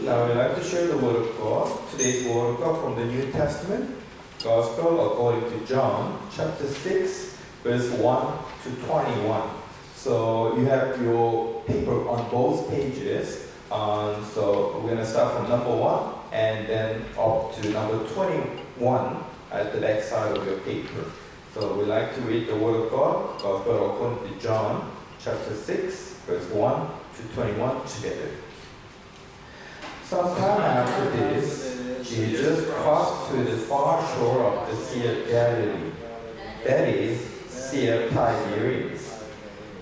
Now we'd like to share the Word of God. Today's Word of God from the New Testament, Gospel according to John, chapter 6, verse 1 to 21. So you have your paper on both pages. So we're going to start from number 1 and then up to number 21 at the back side of your paper. So we'd like to read the Word of God, Gospel according to John, chapter 6, verse 1 to 21 together. Sometime after this, Jesus crossed to the far shore of the Sea of Galilee, that is, Sea of Tiberias.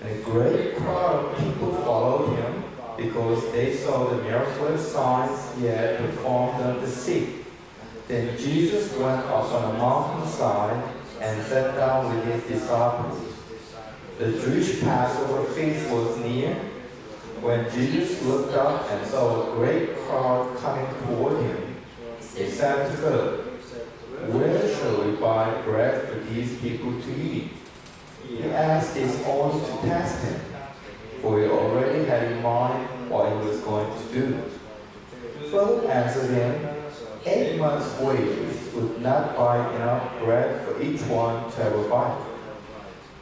And a great crowd of people followed him because they saw the miraculous signs he had performed on the sea. Then Jesus went up on a mountainside and sat down with his disciples. The Jewish Passover feast was near. When Jesus looked up and saw a great crowd coming toward him, he said to Philip, "Where shall we buy bread for these people to eat?" He asked this only to test him, for he already had in mind what he was going to do. Philip answered him, 8 months' wages would not buy enough bread for each one to have a bite.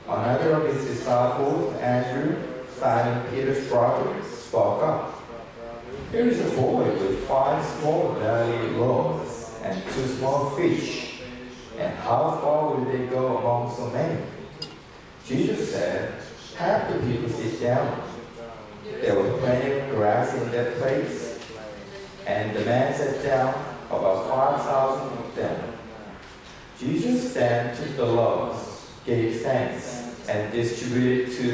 Another of his disciples, Andrew, Simon Peter's brother, spoke up. "Here is a boy with 5 small barley loaves and 2 small fish, and how far will they go among so many?" Jesus said, "Have the people sit down." There was plenty of grass in that place, and the man sat down, about 5,000 of them. Jesus then took the loaves, gave thanks, and distributed to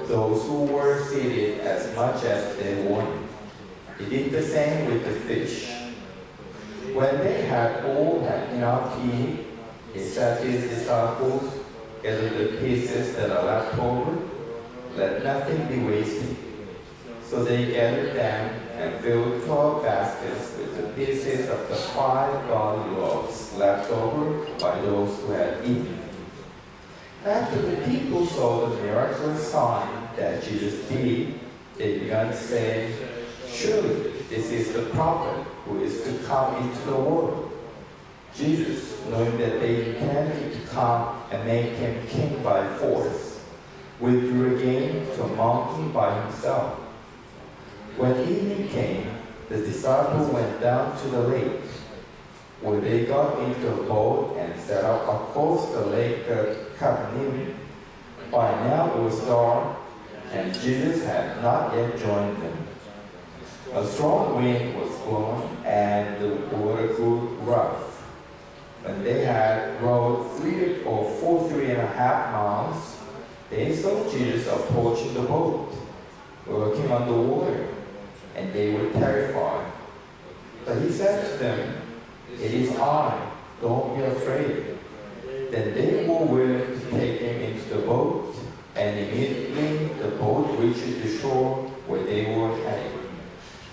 those who were seated as much as they wanted. He did the same with the fish. When they had all had enough to eat, he said to his disciples, "Gather the pieces that are left over, let nothing be wasted." So they gathered them and filled 12 baskets with the pieces of the 5 barley loaves left over by those who had eaten. After the people saw the miraculous sign that Jesus did, they began to say, "Surely this is the prophet who is to come into the world." Jesus, knowing that they intended to come and make him king by force, withdrew again to a mountain by himself. When evening came, the disciples went down to the lake, where they got into a boat and set out across the lake of Capernaum. By now it was dark, and Jesus had not yet joined them. A strong wind was blowing, and the water grew rough. When they had rowed 3.5 miles, they saw Jesus approaching the boat, walking on the water, and they were terrified. But he said to them, "It is I, don't be afraid." Then they were willing to take him into the boat, and immediately the boat reached the shore where they were heading.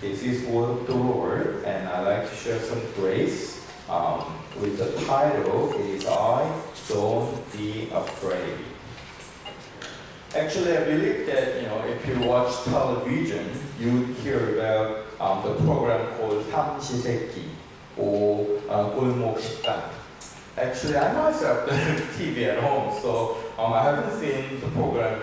This is word of the Lord, and I'd like to share some grace with the title, "It is I, don't be afraid." Actually, I believe that, if you watch television, you hear about the program called 삼시세끼 or 골목 식당. Actually, I myself don't have TV at home, so I haven't seen the program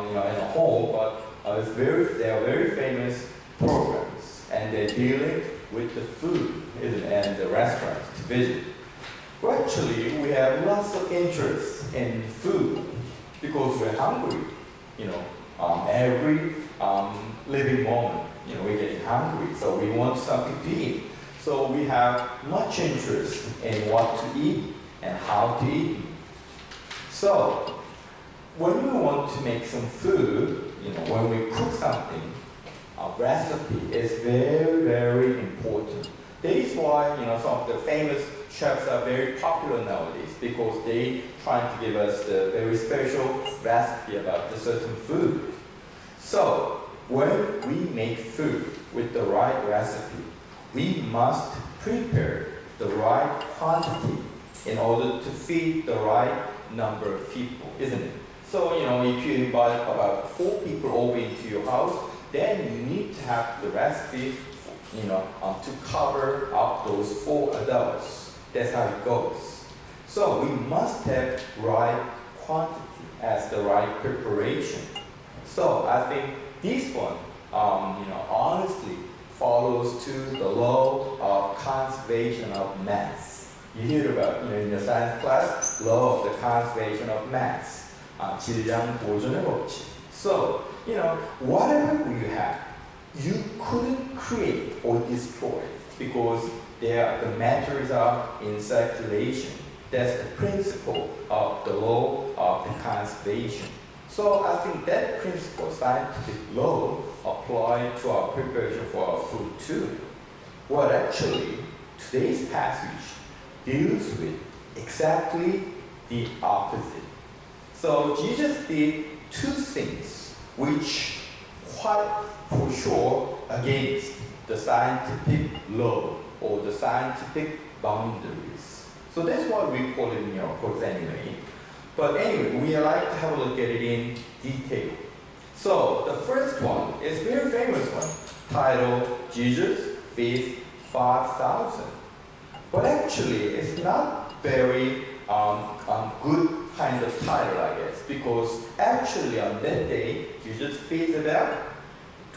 in a home, but they are very famous programs, and they're dealing with the food and the restaurants to visit. Well, actually, we have lots of interest in food because we're hungry. Every living moment, we're getting hungry, so we want something to eat. So we have much interest in what to eat and how to eat. So when we want to make some food, when we cook something, our recipe is very, very important. That is why, some of the famous chefs are very popular nowadays, because they try to give us the very special recipe about the certain food. So when we make food with the right recipe, we must prepare the right quantity in order to feed the right number of people, isn't it? So, if you invite about 4 people over into your house, then you need to have the recipe to cover up those 4 adults. That's how it goes. So we must have right quantity as the right preparation. So I think this one, honestly, follows to the law of conservation of mass. You hear about, in your science class, law of the conservation of mass, 질량 보존의 법칙. So, whatever you have, you couldn't create or destroy because the matters are in circulation. That's the principle of the law of the conservation. So I think that principle, scientific law, apply to our preparation for our food too. Well, actually, today's passage deals with exactly the opposite. So Jesus did 2 things which quite for sure against the scientific law or the scientific boundaries. So that's what we call it miracles anyway. But anyway, we like to have a look at it in detail. So the first one is a very famous one, titled Jesus Feeds 5,000. But actually, it's not very good kind of title, I guess, because actually on that day, Jesus feeds about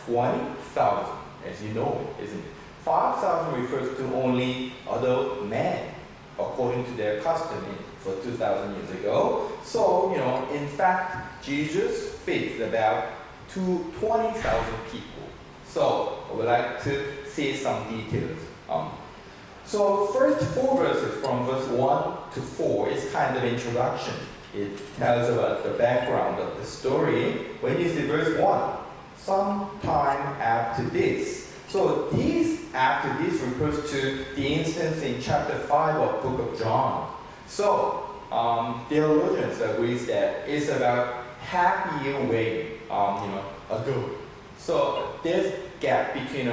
20,000, as you know, isn't it? 5,000 refers to only adult men, according to their custom for 2,000 years ago. So, in fact, Jesus feeds about 20,000 people. So, I would like to see some details. So, first 4 verses from verse 1 to 4 is kind of introduction. It tells about the background of the story. When you see verse 1, sometime after this. So, after this refers to the instance in chapter 5 of book of John. So, theologians agree that it's about half year way, ago. So there's gap between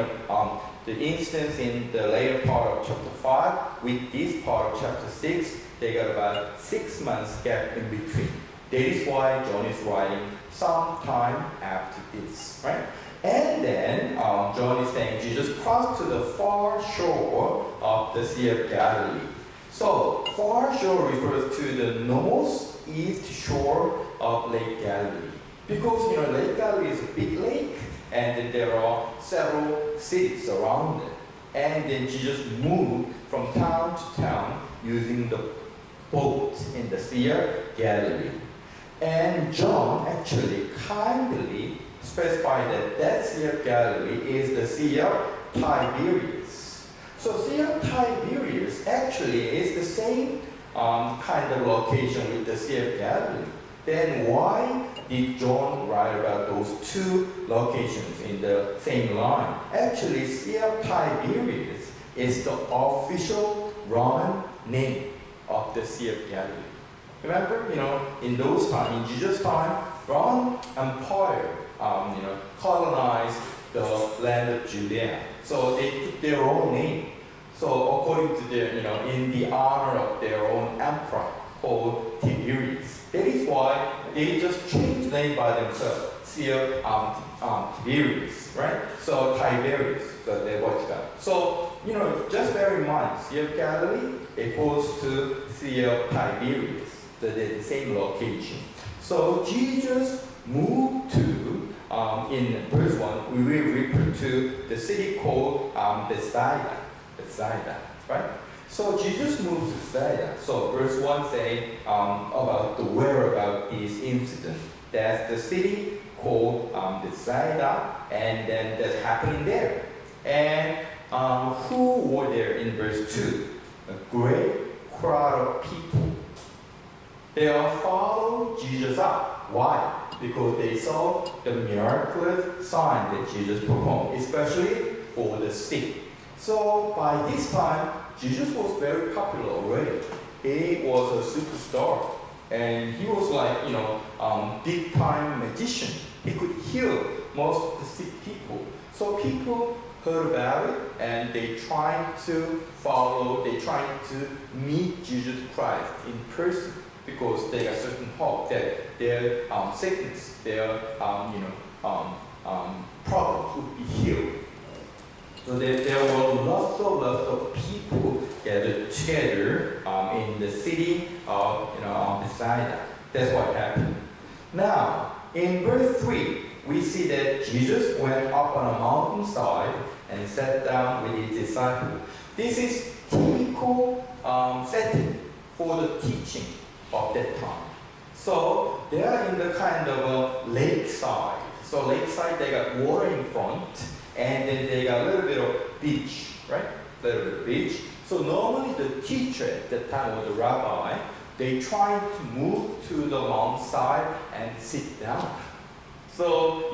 the instance in the later part of chapter 5 with this part of chapter 6. They got about 6 months gap in between. That is why John is writing sometime after this, right? And then John is saying Jesus crossed to the far shore of the Sea of Galilee. So far shore refers to the northeast shore of Lake Galilee. Because Lake Galilee is a big lake and there are several cities around it. And then Jesus moved from town to town using the boat in the Sea of Galilee. And John actually kindly specified that Sea of Galilee is the Sea of Tiberias. So Sea of Tiberias actually is the same kind of location with the Sea of Galilee. Then why did John write about those 2 locations in the same line? Actually, Sea of Tiberias is the official Roman name of the Sea of Galilee. Remember, in those times, in Jesus' time, Roman Empire, colonized the land of Judea. So they took their own name. So according to their, in the honor of their own emperor called Tiberius. That is why they just changed the name by themselves. Sea of Tiberius, right? So Tiberius, so they watched that. So, just bear in mind, Sea of Galilee equals to Sea of Tiberius. They're the same location. So Jesus moved to, in verse 1, we will refer to the city called Bethsaida, right? So Jesus moved to Bethsaida. So verse 1 say about the whereabout this incident. That's the city called Bethsaida, and then that's happening there. And who were there in verse 2? A great crowd of people. They all followed Jesus up. Why? Because they saw the miraculous sign that Jesus performed, especially for the sick. So by this time, Jesus was very popular already. He was a superstar. And he was like, big time magician. He could heal most of the sick people. So people heard about it and they tried to meet Jesus Christ in person because they got certain hope that their sickness, their problems would be healed. So there were lots of people gathered together in the city of Bethsaida. That's what happened. Now, in verse 3, we see that Jesus went up on a mountainside and sat down with his disciples. This is typical setting for the teaching of that time. So they are in the kind of a lakeside. So lakeside, they got water in front, and then they got a little bit of beach, right? A little bit of beach. So normally the teacher at that time, or the rabbi, they try to move to the mountainside and sit down. So,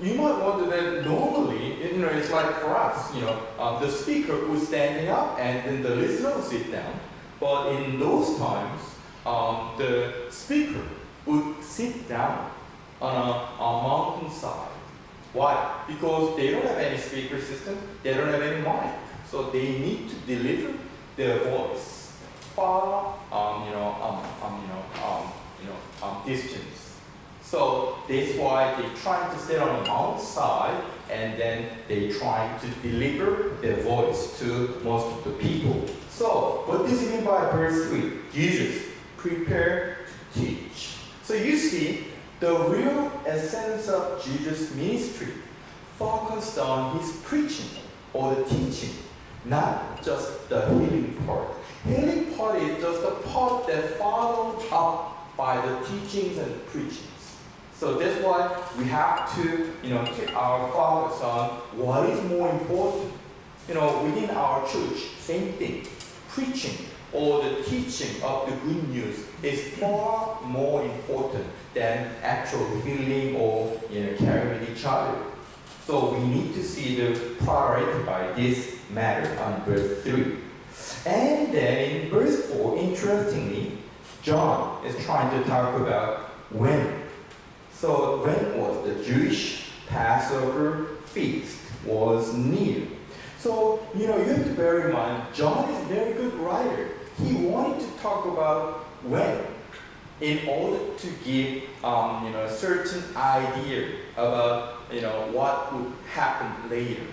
you might wonder that normally, it's like for us, the speaker was standing up and then the listener would sit down. But in those times, the speaker would sit down on a mountainside. Why? Because they don't have any speaker system, they don't have any mic. So they need to deliver their voice far, distance. So that's why they try to sit on a mountainside and then they try to deliver their voice to most of the people. So what does it mean by verse 3? Jesus prepared to teach. So you see, the real essence of Jesus' ministry focused on his preaching or the teaching, not just the healing part. Healing part is just the part that followed up by the teachings and preachings. So that's why we have to, keep our focus on what is more important. Within our church, same thing. Preaching or the teaching of the good news is far more important than actual healing or caring each other. So we need to see the priority by this matter on verse 3. And then in verse 4, interestingly, John is trying to talk about when. So when was the Jewish Passover feast was near. So, you have to bear in mind, John is a very good writer. He wanted to talk about when in order to give a certain idea about what would happen later.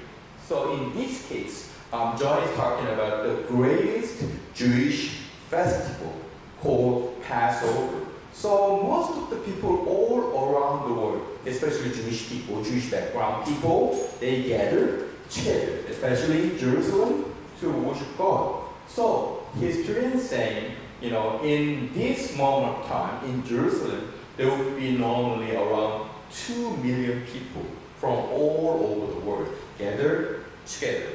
So in this case, John is talking about the greatest Jewish festival called Passover. So most of the people all around the world, especially Jewish people, Jewish background people, they gather together, especially in Jerusalem, to worship God. So history is saying, in this moment of time in Jerusalem, there would be normally around 2 million people from all over the world gathered together.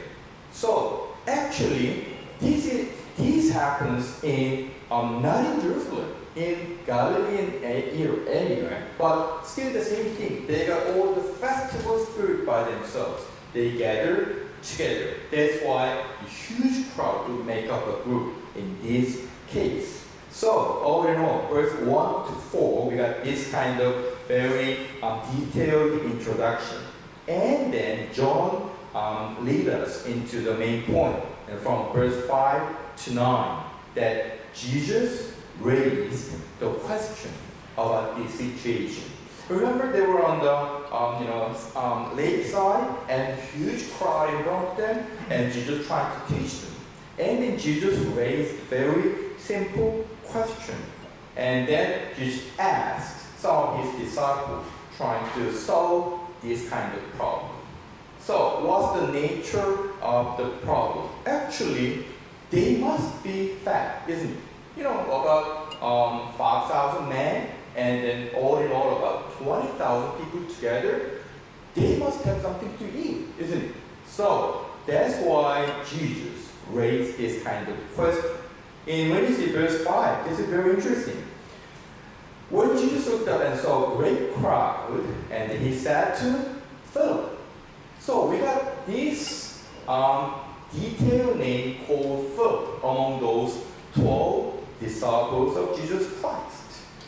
So actually, this happens in not in Jerusalem, in Galilean area, but still the same thing. They got all the festival spirit by themselves. They gather together. That's why a huge crowd will make up a group in this case. So all in all, verse 1 to 4, we got this kind of very detailed introduction. And then John leads us into the main point, and from verse 5 to 9, that Jesus raised the question about this situation. Remember, they were on the lakeside, and huge crowd in front of them, and Jesus tried to teach them. And then Jesus raised a very simple question, and then Jesus asked some of his disciples trying to solve this kind of problem. So, what's the nature of the problem? Actually, they must be fat, isn't it? About 5,000 men, and then all in all about 20,000 people together. They must have something to eat, isn't it? So that's why Jesus raised this kind of question. And when you see verse 5, this is very interesting. When Jesus looked up and saw a great crowd, and he said to Philip. So we got this detailed name called Philip among those 12 disciples of Jesus Christ.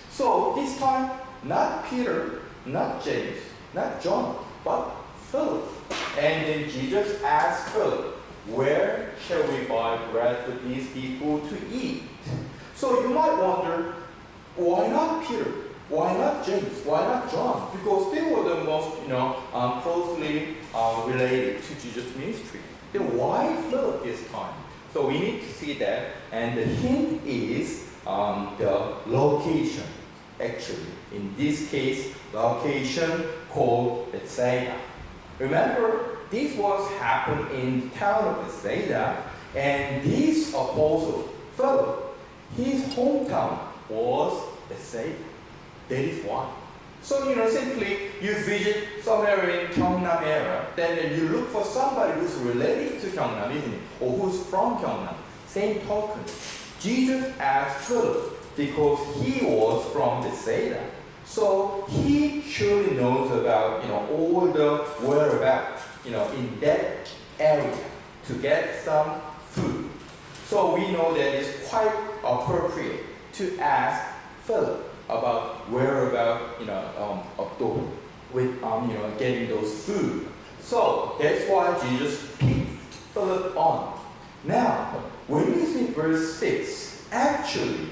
So this time, not Peter, not James, not John, but Philip. And then Jesus asked Philip, where shall we buy bread for these people to eat? So you might wonder, why not Peter? Why not James? Why not John? Because they were the most, closely related to Jesus' ministry. Then why Philip this time? So we need to see that, and the hint is the location. Actually, in this case, location called Bethsaida. Remember, this was happened in the town of Bethsaida, and this apostle Philip, his hometown was Bethsaida. That is why. So, simply you visit somewhere in Gyeongnam area, then you look for somebody who's related to Gyeongnam, isn't it? Or who's from Gyeongnam. Same token. Jesus asked Philip because he was from Bethsaida. So he surely knows about, all the whereabouts, in that area to get some food. So we know that it's quite appropriate to ask Philip about whereabouts, with getting those food. So that's why Jesus picked Philip on. Now, when we see verse 6, actually,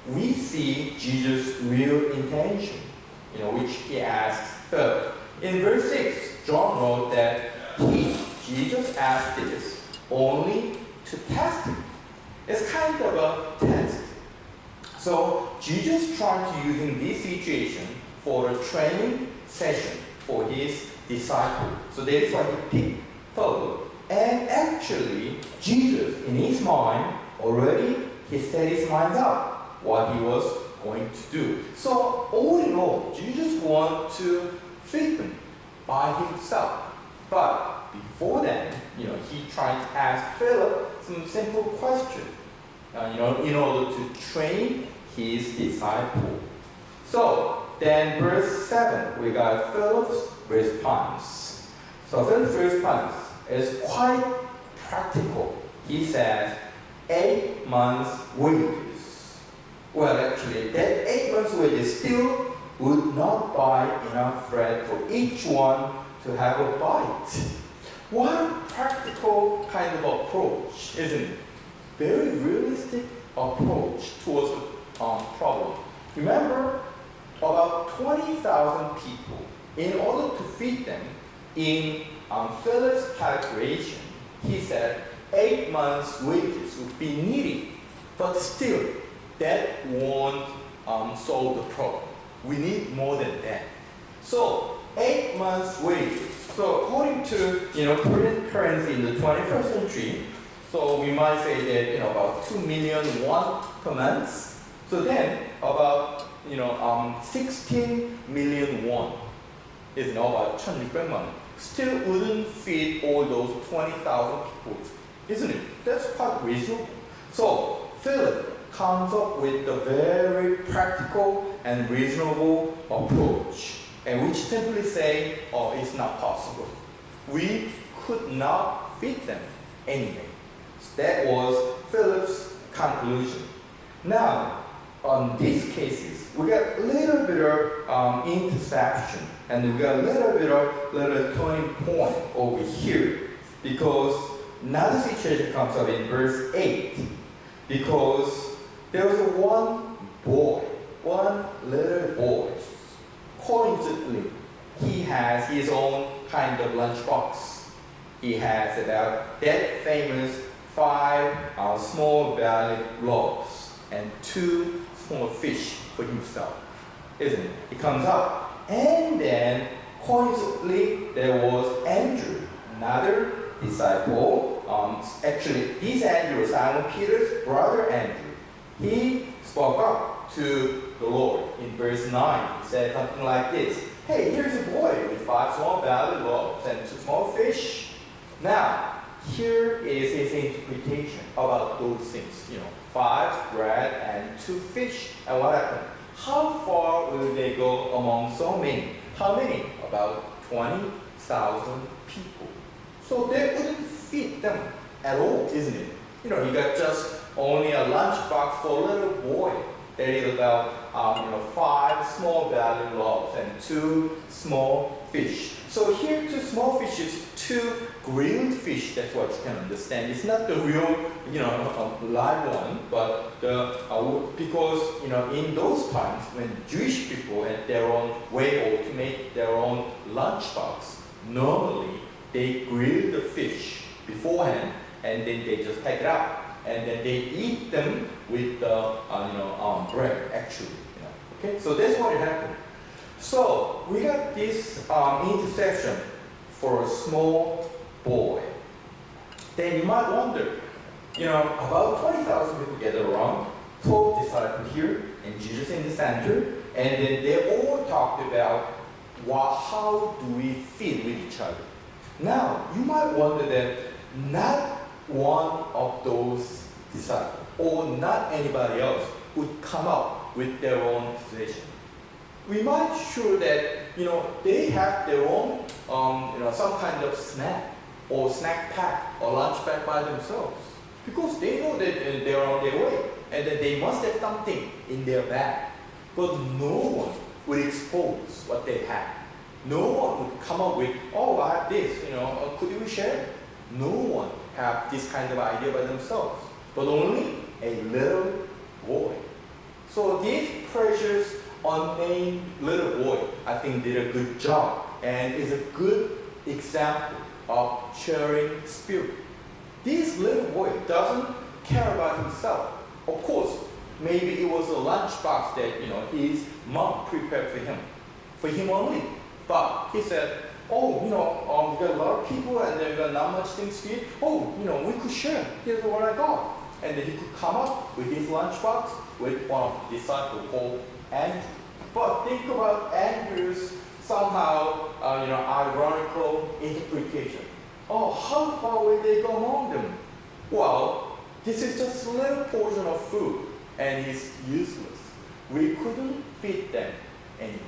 we see Jesus' real intention, which he asks Philip. In verse 6, John wrote that Jesus asked this only to test him. It's kind of a test. So Jesus tried to using this situation for a training session for his disciples. So that is why he picked Philip. And actually, Jesus, in his mind, already he set his mind up what he was going to do. So all in all, Jesus wanted to feed them by himself. But before then, he tried to ask Philip some simple questions, in order to train his disciple. So then verse 7, we got Philip's response. So Philip's response is quite practical. He says, 8 months' wages. Well, actually, that 8 months' wages still would not buy enough bread for each one to have a bite. What a practical kind of approach, isn't it? Very realistic approach towards the problem. Remember, about 20,000 people, in order to feed them, in Philip's calculation, he said 8 months' wages would be needed, but still, that won't solve the problem. We need more than that. So, 8 months' wages. So, according to Korean currency in the 21st century, so we might say that about 2 million won per month. So then about 16 million won is about 1,600만 원. Still wouldn't feed all those 20,000 people, isn't it? That's quite reasonable. So Philip comes up with a very practical and reasonable approach, and which simply say, oh, it's not possible. We could not feed them anyway. So that was Philip's conclusion. Now, on these cases, we got a little bit of interception, and we got a little bit of turning point over here, because another situation comes up in verse 8, because there was one little boy. Coincidentally, he has his own kind of lunchbox. He has about that famous 5 small barley loaves and 2 small fish for himself, isn't it? He comes up, and then coincidentally there was Andrew, another disciple. Actually, this Andrew, Simon Peter's brother Andrew, he spoke up to the Lord in verse 9. He said something like this: "Hey, here's a boy with 5 small barley loaves and 2 small fish." Now, here is his interpretation about those things. 5 bread and 2 fish. And what happened? How far will they go among so many? How many? About 20,000 people. So they wouldn't feed them at all, isn't it? You got just only a lunchbox for a little boy. That is about 5 small barley loaves and 2 small fish. So here, two small fishes, two grilled fish. That's what you can understand. It's not the real, live one, but because in those times when Jewish people had their own way or to make their own lunchbox, normally they grill the fish beforehand and then they just pack it out and then they eat them with the bread actually. Okay, so that's what happened. So we got this intersection for a small boy. Then you might wonder, about 20,000 people gather around, 12 disciples here, and Jesus in the center, and then they all talked about how do we feed with each other. Now, you might wonder that not one of those disciples, or not anybody else, would come up with their own position. We might sure that they have their own some kind of snack or snack pack or lunch pack by themselves because they know that they're on their way and that they must have something in their bag. But no one would expose what they have. No one would come up with, oh, I have this, could we share? No one have this kind of idea by themselves, but only a little boy. So these precious unnamed little boy, I think, did a good job and is a good example of sharing spirit. This little boy doesn't care about himself. Of course, maybe it was a lunchbox that his mom prepared for him only. But he said, oh, we got a lot of people and there got not much things to eat. Oh, we could share. Here's what I got. And then he could come up with his lunchbox with one of the disciples called Andrew. But think about Andrew's somehow, ironical interpretation. Oh, how far will they go among them? Well, this is just a little portion of food, and it's useless. We couldn't feed them anyway.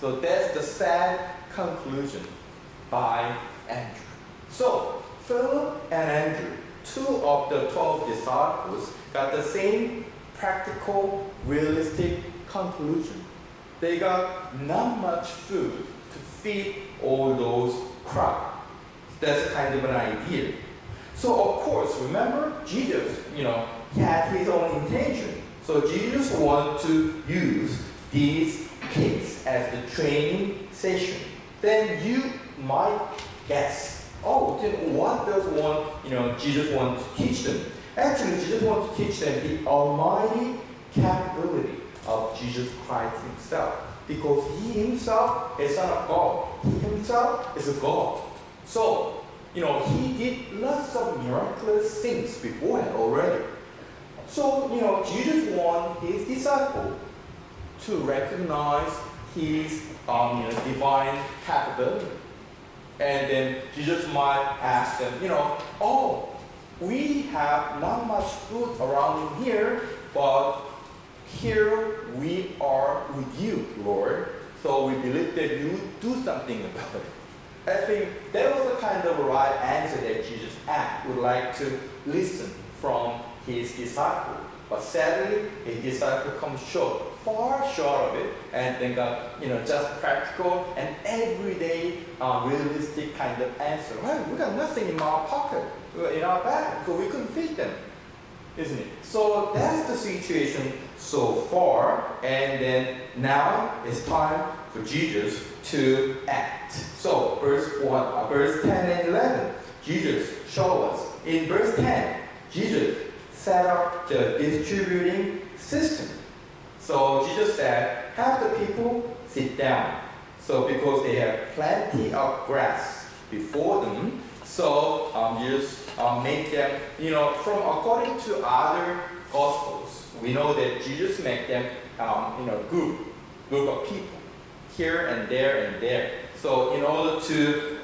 So that's the sad conclusion by Andrew. So Philip and Andrew, two of the 12 disciples, got the same practical, realistic conclusion. They got not much food to feed all those crowds. That's kind of an idea. So of course, remember, Jesus, he had his own intention. So Jesus wanted to use these kids as the training session. Then you might guess, oh, then what does Jesus want to teach them? Actually, Jesus wants to teach them the almighty capability of Jesus Christ himself. Because he himself is Son of God. He himself is a God. So, he did lots of miraculous things beforehand already. So, Jesus wants his disciple to recognize his divine capability. And then Jesus might ask them, oh, we have not much food around in here, but here we are with you, Lord. So we believe that you would do something about it. I think that was the kind of right answer that Jesus would like to listen from his disciple. But sadly, his disciple comes short, far short of it, and then got just practical and everyday realistic kind of answer. Well, we got nothing in our pocket, in our bag, so we couldn't feed them, isn't it? So that's the situation so far, and then now it's time for Jesus to act. So verse 10 and 11, Jesus showed us. In verse 10, Jesus set up the distributing system. So Jesus said, have the people sit down. So because they have plenty of grass before them, so Jesus made them, from according to other gospels, we know that Jesus made them, group of people here and there and there. So in order to,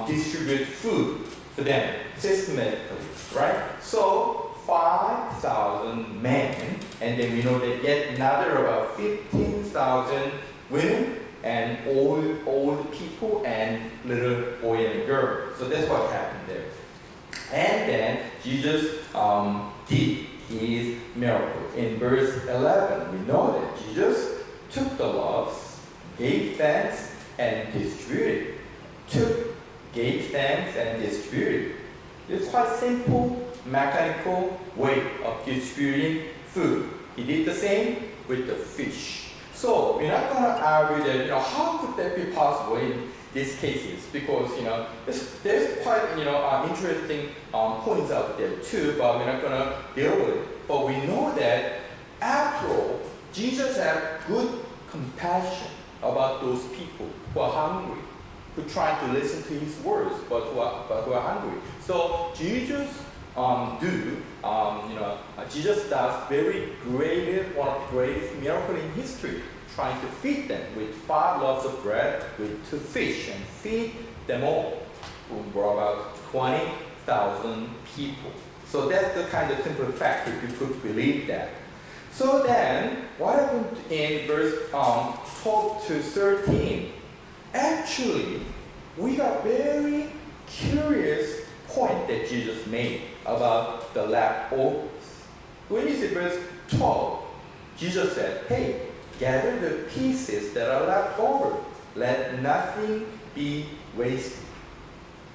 distribute food to them systematically, right? So 5,000 men, and then we know that yet another about 15,000 women and old people and little boy and girl. So that's what happened there. And then Jesus did his miracle. In verse 11, we know that Jesus took the loaves, gave thanks, and distributed. Took, gave thanks, and distributed. It's quite simple, mechanical way of distributing food. He did the same with the fish. So we're not going to argue that, how could that be possible in these cases? Because, there's quite, interesting points out there too, but we're not going to deal with it. But we know that after all, Jesus had good compassion about those people who are hungry, who try to listen to his words, but who are hungry. So Jesus Jesus does one of the greatest miracles in history, trying to feed them with 5 loaves of bread, with 2 fish, and feed them all, who were about 20,000 people. So that's the kind of simple fact, if you could believe that. So then, what happened in verse 12 to 13? Actually, we got very curious point that Jesus made about the leftovers. When you see verse 12, Jesus said, hey, gather the pieces that are left over. Let nothing be wasted.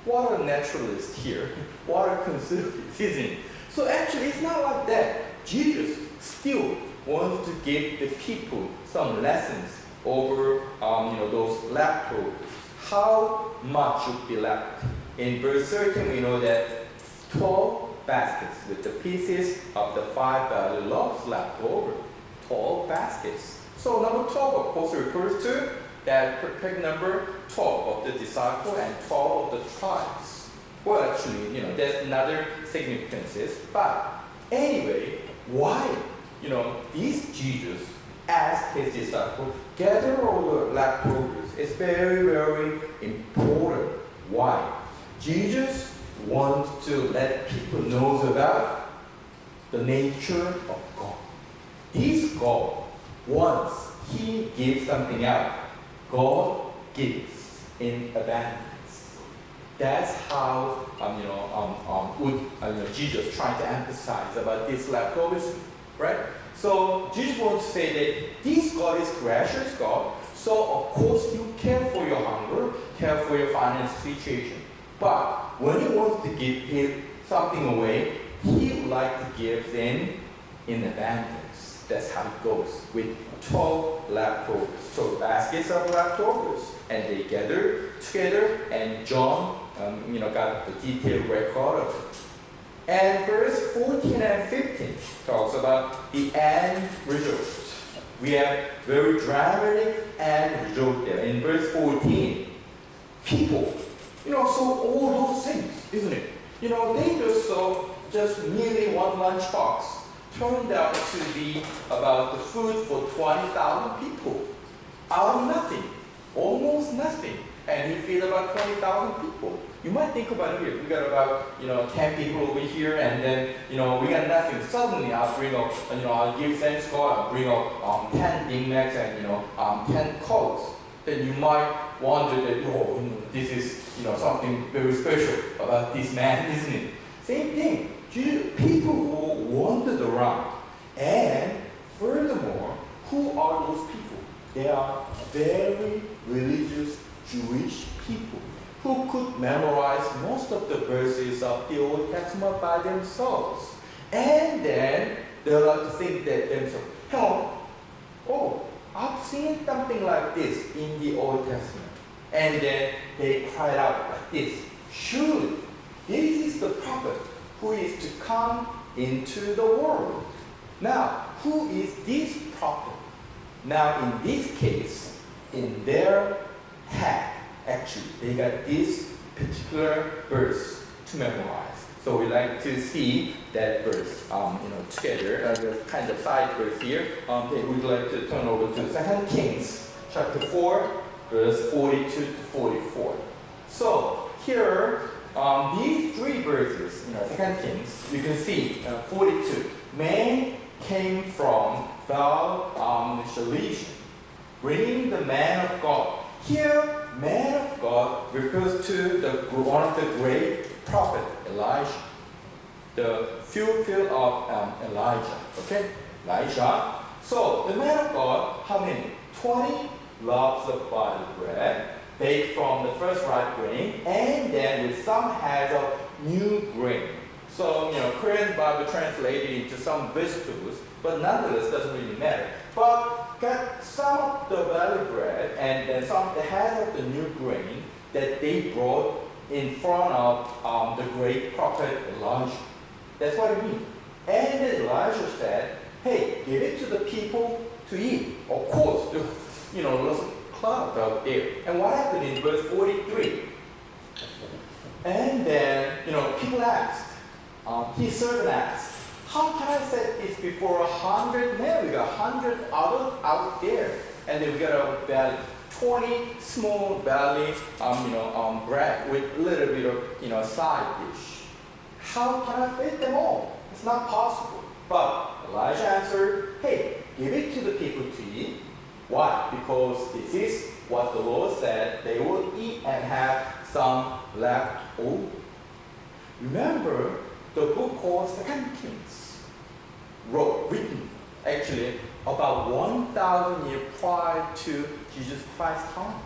What a naturalist here. What a conservative, isn't it? So actually, it's not like that. Jesus still wants to give the people some lessons over those leftovers. How much should be left? In verse 13, we know that 12 baskets with the pieces of the 5 barley loaves left over. 12 baskets. So number 12, of course, refers to that perfect number 12 of the disciple and 12 of the tribes. Well, actually, there's another significances. But anyway, why? These Jesus asked his disciples, gather all the leftovers. It's very, very important. Why? Jesus wants to let people know about the nature of God. This God, once he gives something out, God gives in abundance. That's how Jesus trying to emphasize about this leftovers, right? So Jesus wants to say that this God is gracious God. So of course you care for your hunger, care for your financial situation. But when he wants to give something away, he would like to give in abundance. That's how it goes with 12 leftovers. So baskets of leftovers, and they gather together. And John, got the detailed record of it. And verse 14 and 15 talks about the end result. We have very dramatic end result there. In verse 14, people, so all those things, isn't it? They just saw just merely one lunchbox turned out to be about the food for 20,000 people. Out of nothing, almost nothing. And he fed about 20,000 people. You might think about it, we got about 10 people over here, and then we got nothing. Suddenly I'll bring up, I'll give thanks God, I'll bring up 10 Big Macs and 10 Cokes. Then you might wonder that this is something very special about this man, isn't it? Same thing. People who wandered around, and furthermore, who are those people? They are very religious Jewish people who could memorize most of the verses of the Old Testament by themselves. And then they'll like to think that themselves, I've seen something like this in the Old Testament. And then they cried out like this, surely this is the prophet who is to come into the world. Now, who is this prophet? Now, in this case, in their head, actually, they got this particular verse to memorize. So we like to see that verse, together, the kind of side verse here. We'd like to turn over to 2 Kings, chapter 4, verse 42 to 44. So here, these 3 verses, 2 Kings, you can see 42. Man came from Shalisha, bringing the man of God. Here, man of God refers to one of the great prophet, Elijah, the fulfill of Elijah. Okay, Elijah. So the man of God, how many? 20 loaves of barley bread, baked from the first ripe grain, and then with some heads of new grain. So, Korean Bible translated into some vegetables, but nonetheless doesn't really matter. But got some of the barley bread and then some of the heads of the new grain that they brought in front of the great prophet Elijah. That's what it means. And then Elijah said, hey, give it to the people to eat. Of course, there was a cloud out there. And what happened in verse 43? And then, people asked, his servant asked, how can I set this before 100 men? We got 100 out there. And then we got about 20 small barley, bread with a little bit of, side dish. How can I feed them all? It's not possible. But Elijah answered, hey, give it to the people to eat. Why? Because this is what the Lord said, they will eat and have some left over. Remember, the book called 2 Kings, written actually about 1,000 years prior to Jesus Christ's time.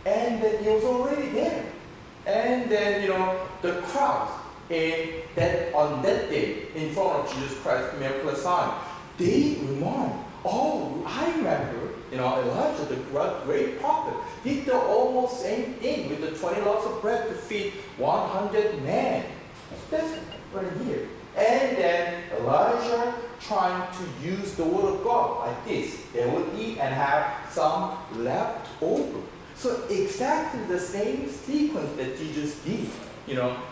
And then it was already there. And then, the crowds on that day in front of Jesus Christ's miraculous sign, they remind, oh, I remember, Elijah, the great prophet, did the almost same thing with the 20 loaves of bread to feed 100 men. That's right here. And then Elijah trying to use the word of God like this. They would eat and have some left over. So exactly the same sequence that Jesus did.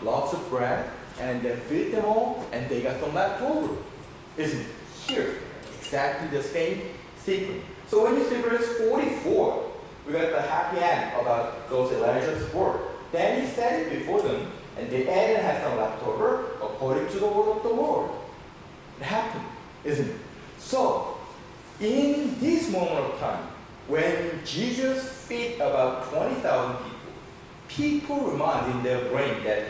Lots of bread, and then feed them all, and they got some left over. Isn't it? Here, exactly the same sequence. So when you see verse 44, we got the happy end about those Elijah's word. Then he said it before them, and they ate and had some left over according to the word of the Lord. It happened, isn't it? So, in this moment of time, when Jesus fed about 20,000 people remind in their brain that,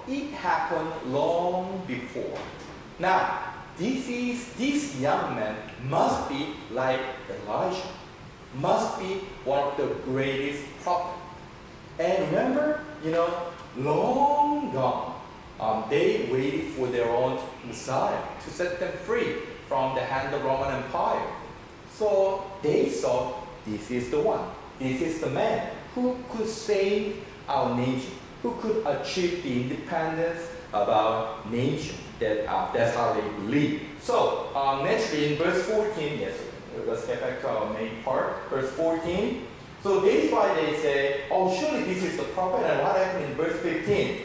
it happened long before. Now, this young man must be like Elijah, must be one of the greatest prophets. And remember, long gone, they waited for their own Messiah to set them free from the hand of Roman Empire. So they saw, this is the one, this is the man who could save our nation, who could achieve the independence of our nation. That's how they believe. So, naturally in verse 14, yes, let's get back to our main part, verse 14. So that's why they say, surely this is the prophet. And what happened in verse 15?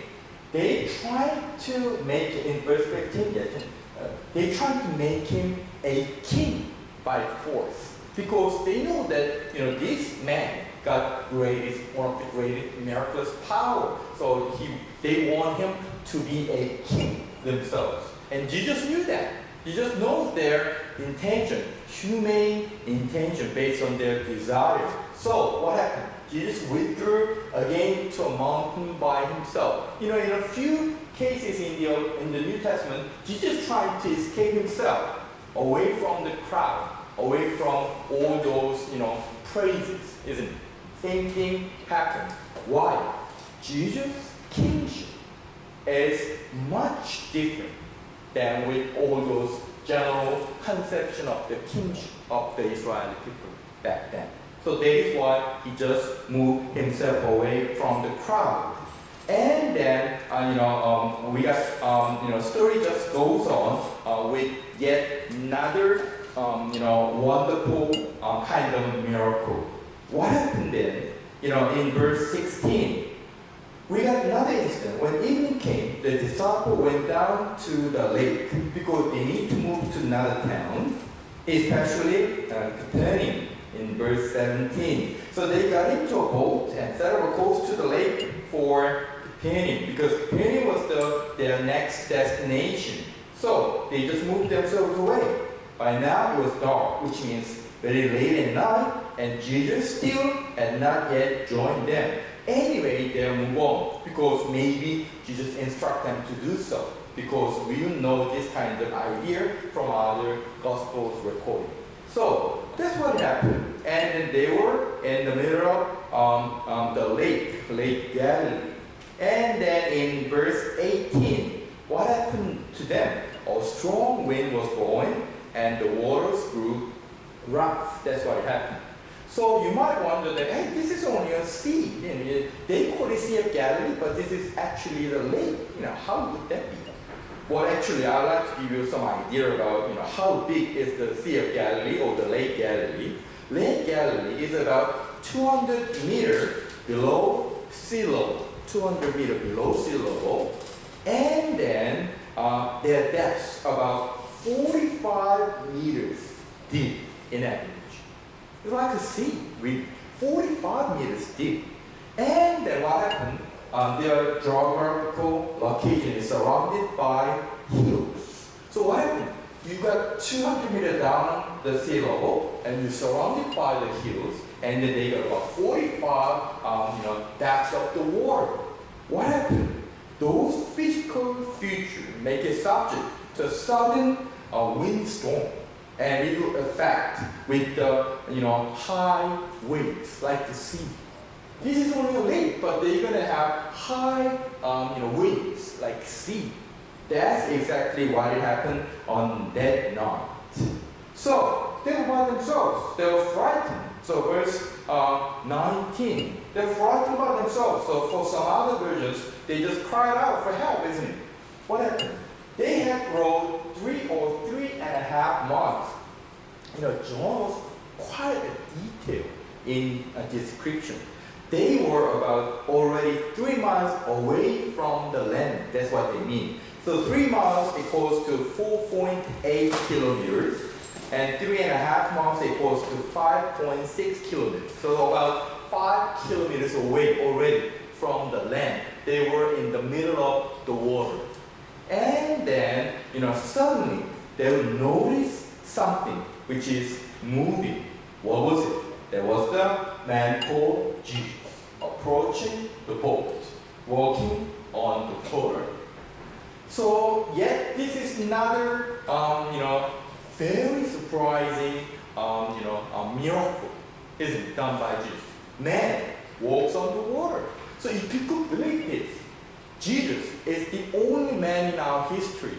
They tried to make it, in verse 15, they tried to make him a king by force. Because they know that, this man got one of the greatest miraculous power. So they want him to be a king themselves. And Jesus knew that. Jesus knows their intention, humane intention based on their desire. So what happened? Jesus withdrew again to a mountain by himself. In a few cases in the New Testament, Jesus tried to escape himself away from the crowd, away from all those, praises, isn't it? Same thing happened. Why? Jesus' kingship is much different than with all those general conception of the kingship of the Israeli people back then. So that is why he just moved himself away from the crowd. And then, we got, story just goes on with yet another, wonderful kind of miracle. What happened then? In verse 16, we got another incident. When evening came, the disciples went down to the lake because they need to move to another town, especially Capernaum in verse 17. So they got into a boat and set up a course to the lake for Capernaum because Capernaum was their next destination. So they just moved themselves away. By now it was dark, which means very late at night, and Jesus still had not yet joined them. Anyway, they'll move on because maybe Jesus instructed them to do so because we know this kind of idea from other Gospels recording. So that's what happened. And then they were in the middle of the Lake Galilee. And then in verse 18, what happened to them? A strong wind was blowing and the waters grew rough. That's what happened. So you might wonder that, hey, this is only a sea. They call it Sea of Galilee, but this is actually the lake. How would that be? Well, actually, I'd like to give you some idea about, how big is the Sea of Galilee or the Lake Galilee. Lake Galilee is about 200 meters below sea level. 200 meters below sea level. And then their depths about 45 meters deep in average. It's like a sea, with 45 meters deep. And then what happened? Their geographical location is surrounded by hills. So what happened? You got 200 meters down the sea level, and you're surrounded by the hills, and then they got about 45 depths of the water. What happened? Those physical features make it subject to a sudden windstorm, and it will affect with the high winds like the sea. This is only a lake, but they're going to have high winds like sea. That's exactly what happened on that night. So they were by themselves. They were frightened. So verse 19, they're frightened by themselves. So for some other versions, they just cried out for help, isn't it? What happened? They had rowed 3 or 3.5 miles. John was quite a detail in a description. They were about already 3 miles away from the land. That's what they mean. So 3 miles equals to 4.8 kilometers, and 3.5 miles equals to 5.6 kilometers. So about 5 kilometers away already from the land. They were in the middle of the water. And then, suddenly they will notice something which is moving. What was it? There was the man called Jesus approaching the boat, walking on the water. So, yet this is another, very surprising, miracle, isn't it, done by Jesus. Man walks on the water. So if you could believe this, Jesus is the only man in our history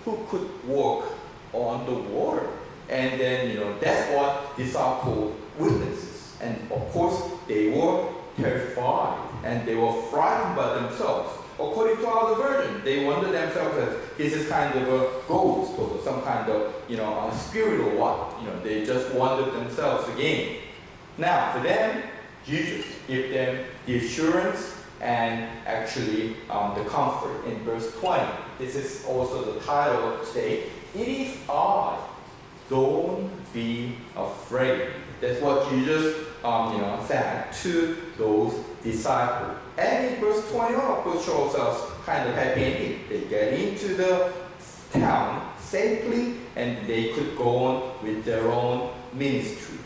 who could walk on the water. And then, that's what disciples witnesses. And of course, they were terrified and they were frightened by themselves. According to other version, they wonder themselves as this is kind of a ghost or some kind of, a spirit or what. They just wondered themselves again. Now, for them, Jesus gave them the assurance and actually the comfort in verse 20. This is also the title of today. It is I. Don't be afraid. That's what Jesus said to those disciples. And in verse 21, of course, shows us kind of happy ending. They get into the town safely and they could go on with their own ministry.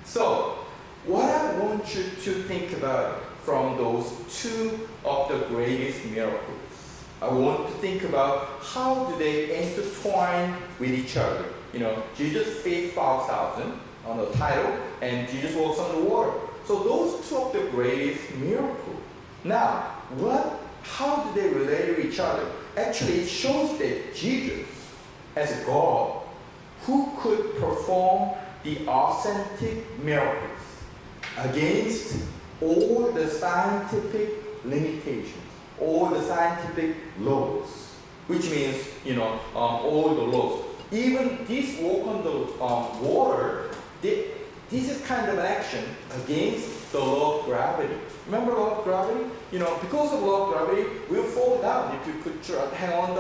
So, what I want you to think about from those 2 of the greatest miracles, I want to think about how do they intertwine with each other. Jesus fed 5,000 on the title, and Jesus walks on the water. So those 2 of the greatest miracles. Now, how do they relate to each other? Actually, it shows that Jesus, as a God, who could perform the authentic miracles against all the scientific limitations, all the scientific laws, which means, all the laws. Even this walk on the water, this is kind of an action against the law of gravity. Remember law of gravity? Because of law of gravity, we'll fall down if you could hang on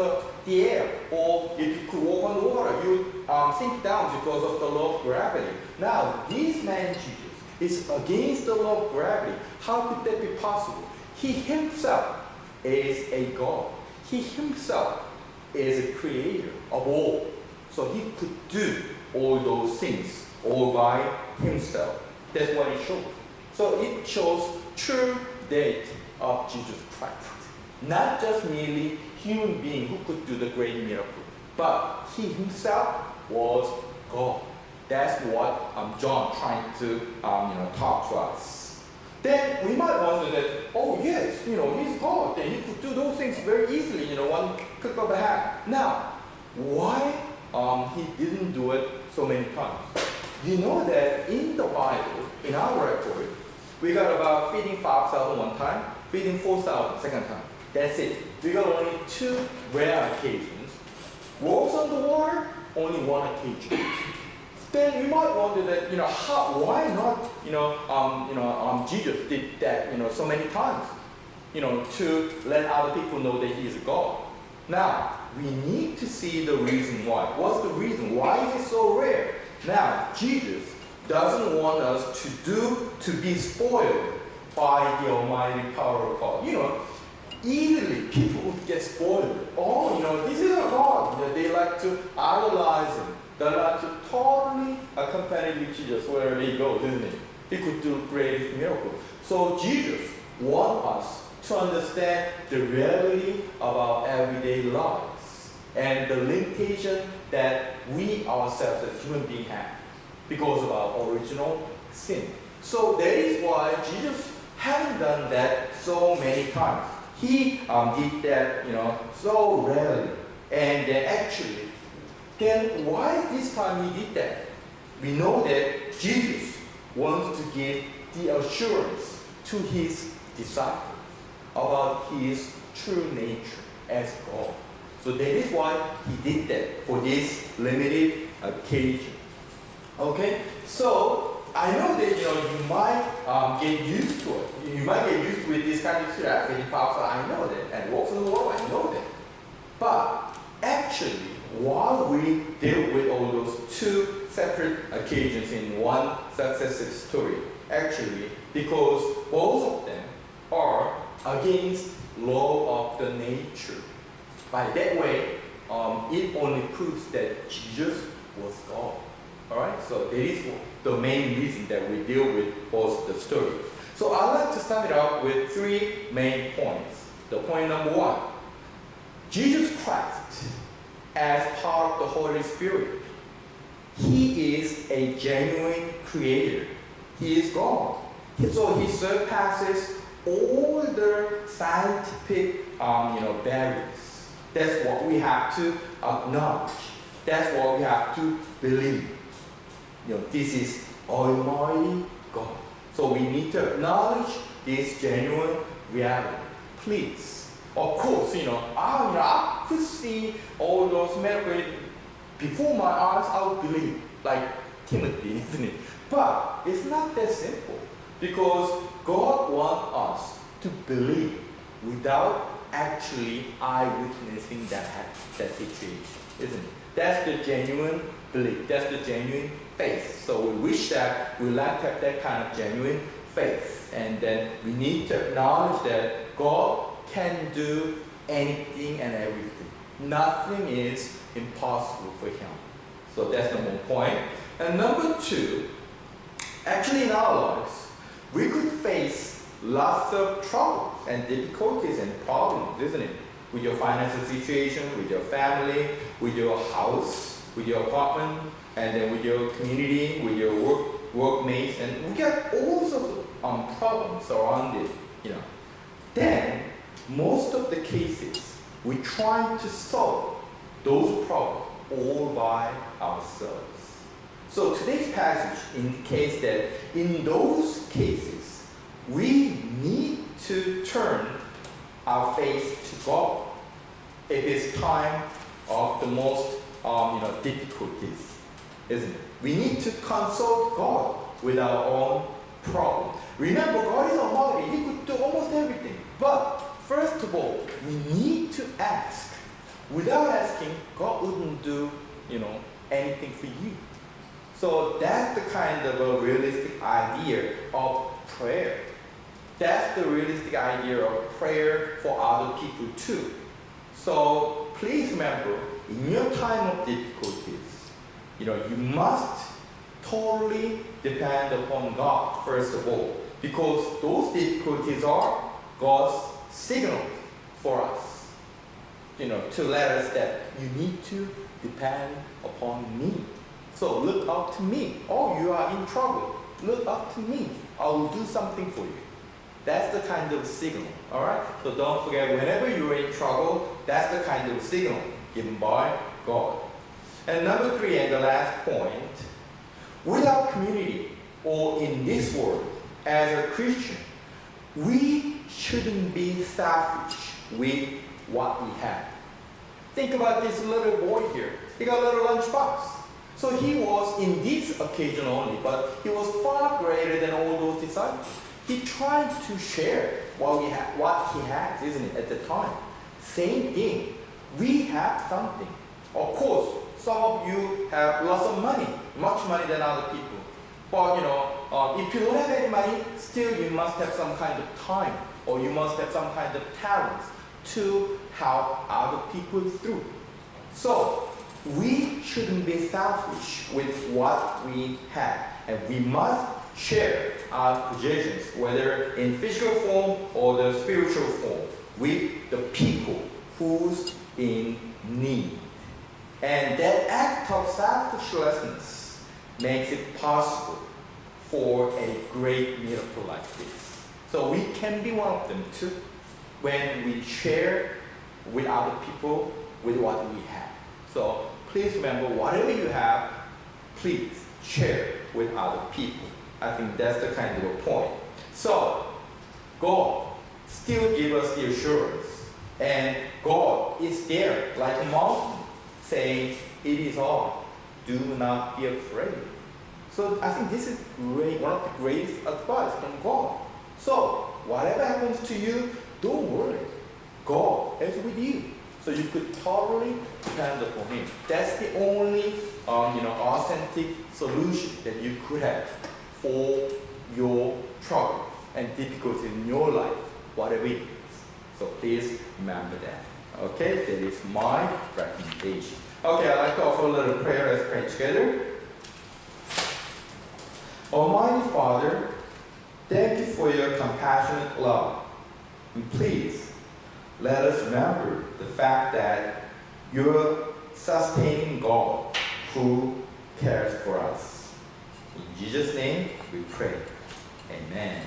the air, or if you could walk on the water, you sink down because of the law of gravity. Now, this man Jesus is against the law of gravity. How could that be possible? He himself is a God. He himself is a creator of all. So he could do all those things all by himself. That's what it shows. So it shows true deity of Jesus Christ. Not just merely human being who could do the great miracle, but he himself was God. That's what John trying to talk to us. Then we might wonder that, oh yes, he's God, and he could do those things very easily, one click of a hat. Now, why he didn't do it so many times? You know that in the Bible, in our record, we got about feeding 5,000 one time, feeding 4,000 second time. That's it. We got only 2 rare occasions. Walks on the water, only 1 occasion. Then you might wonder that, why not, Jesus did that, so many times, to let other people know that he is God. Now, we need to see the reason why. What's the reason? Why is it so rare? Now, Jesus doesn't want us to be spoiled by the almighty power of God. Easily people would get spoiled. Oh, this is a God. They like to idolize him. They like to totally accompany with Jesus wherever he goes, isn't it? He could do great miracles. So Jesus wants us to understand the reality of our everyday lives and the limitation that we ourselves as human beings have because of our original sin. So that is why Jesus hasn't done that so many times. He did that, so rarely. And actually, then why this time he did that? We know that Jesus wants to give the assurance to his disciples about his true nature as God. So that is why he did that for this limited occasion. Okay, so I know that you might get used to it. You might get used to this kind of stuff. I know that, and walks in the world, I know that. But actually, while we deal with all those 2 separate occasions in one successive story, actually, because both of them are against law of the nature. By that way, it only proves that Jesus was God. Alright, so that is the main reason that we deal with both the story. So I'd like to sum it up with 3 main points. The point number 1, Jesus Christ, as part of the Holy Spirit, he is a genuine creator. He is God. So he surpasses all the scientific barriers. That's what we have to acknowledge. That's what we have to believe. This is Almighty God. So we need to acknowledge this genuine reality. Please. Of course, I could see all those miracles before my eyes. I would believe, like Timothy, isn't it? But it's not that simple, because God wants us to believe without actually eyewitnessing that situation, isn't it? That's the genuine belief. That's the genuine faith. So we wish that we like to have that kind of genuine faith. And then we need to acknowledge that God can do anything and everything. Nothing is impossible for him. So that's number 1 point. And number 2, actually in our lives, we could face lots of troubles and difficulties and problems, isn't it? With your financial situation, with your family, with your house, with your apartment, and then with your community, with your workmates, and we get all sorts of problems around it, Then, most of the cases, we try to solve those problems all by ourselves. So today's passage indicates that in those cases, we need to turn our face to God. It is time of the most difficulties, isn't it? We need to consult God with our own problem. Remember, God is Almighty. He could do almost everything. But first of all, we need to ask. Without asking, God wouldn't do, anything for you. So that's the kind of a realistic idea of prayer. That's the realistic idea of prayer for other people too. So please remember, in your time of difficulties, you must totally depend upon God first of all, because those difficulties are God's signal for us, to let us that you need to depend upon me. So look up to me. Oh, you are in trouble. Look up to me. I will do something for you. That's the kind of signal. All right? So don't forget, whenever you're in trouble, that's the kind of signal given by God. And number 3, and the last point, without community or in this world, as a Christian, we shouldn't be selfish with what we have. Think about this little boy here. He got a little lunchbox. So he was in this occasion only, but he was far greater than all those disciples. He tried to share what he has, isn't it, at the time. Same thing. We have something. Of course, some of you have lots of money, much money than other people. But if you don't have any money, still you must have some kind of time, or you must have some kind of talents to help other people through. So we shouldn't be selfish with what we have, and we must share our possessions, whether in physical form or the spiritual form, with the people who's in need. And that act of selflessness makes it possible for a great miracle like this. So we can be one of them too, when we share with other people with what we have. So please remember, whatever you have, please share with other people. I think that's the kind of a point. So God still gives us the assurance, and God is there like a mountain, saying, "It is all. Do not be afraid." So I think this is great, one of the greatest advice from God. So whatever happens to you, don't worry. God is with you. So you could totally depend upon Him. That's the only authentic solution that you could have for your trouble and difficulty in your life, whatever it is. So please remember that. Okay, that is my recommendation. Okay, I'd like to offer a little prayer. Let's pray together. Almighty Father, thank you for your compassionate love. And please, let us remember the fact that you're sustaining God who cares for us. In Jesus' name we pray. Amen.